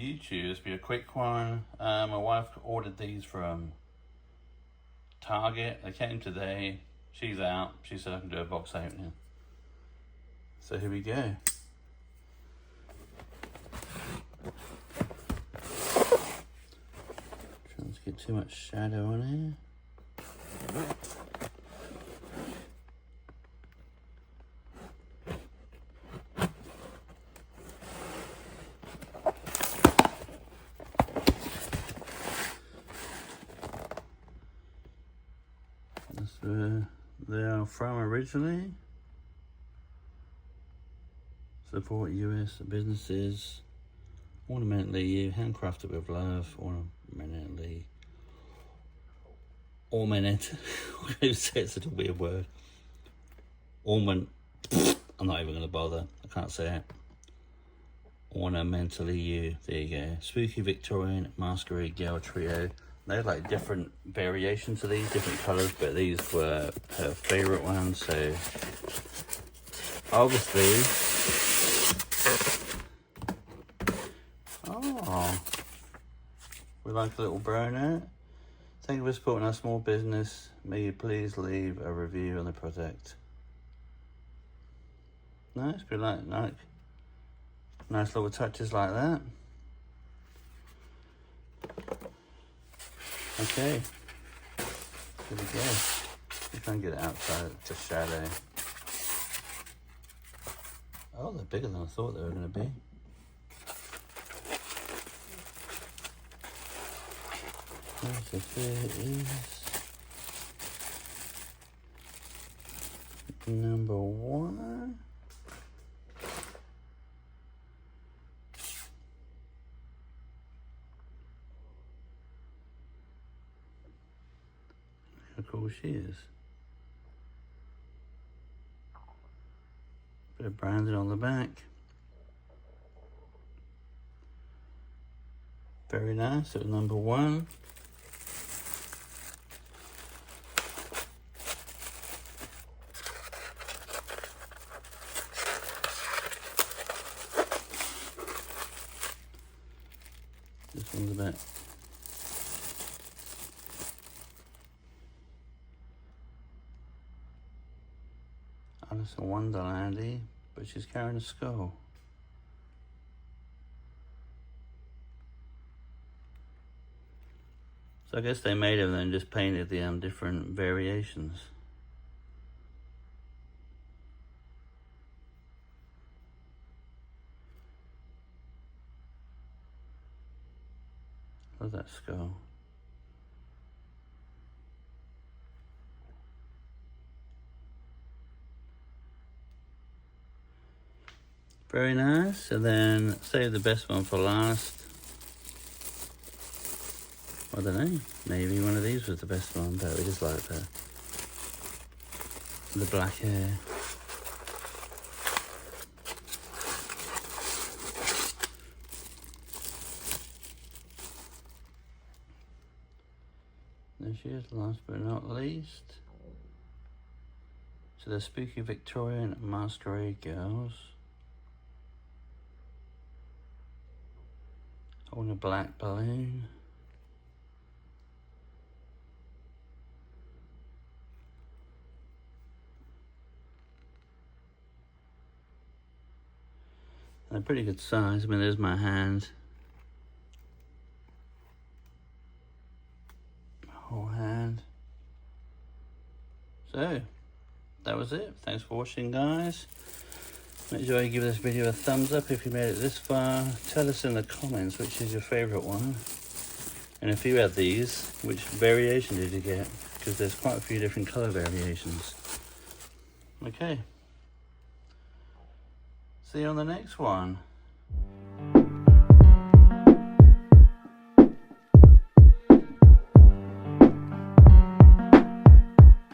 YouTube. This will be a quick one. My wife ordered these from Target. They came today. She's out. She said I can do a box opening. So here we go. Trying to get too much shadow on here. That's where they are from originally. Support US businesses. Ornamentally, handcrafted with love. Ornamentally. It's such a weird word. I'm not even going to bother. I can't say it. Ornamentally you. There you go. Spooky Victorian Masquerade Girl Trio. They had like different variations of these, different colours, but these were her favourite ones, so obviously. Oh, we like a little brownie. Thank you for supporting our small business. May you please leave a review on the product. Nice, be like nice little touches like that. Okay, here we go. You try and get it outside to shadow. Oh, they're bigger than I thought they were going to be. So here is number 1. How cool she is. Bit of branding on the back. Very nice. It was number 1. This one's a bit. Alice in Wonderlandy, but she's carrying a skull. So I guess they made them and just painted the different variations. Love that skull. Very nice. And then save the best one for last. I don't know. Maybe one of these was the best one, but we just like the black hair. There she is, last but not least. So the Spooky Victorian Masquerade Girls. Holding a black balloon. They're pretty good size. I mean, there's my hand. Whole hand. So that was it. Thanks for watching, guys. Make sure you give this video a thumbs up if you made it this far. Tell us in the comments which is your favorite one, and if you had these, which variation did you get, because there's quite a few different color variations. Okay, see you on the next one.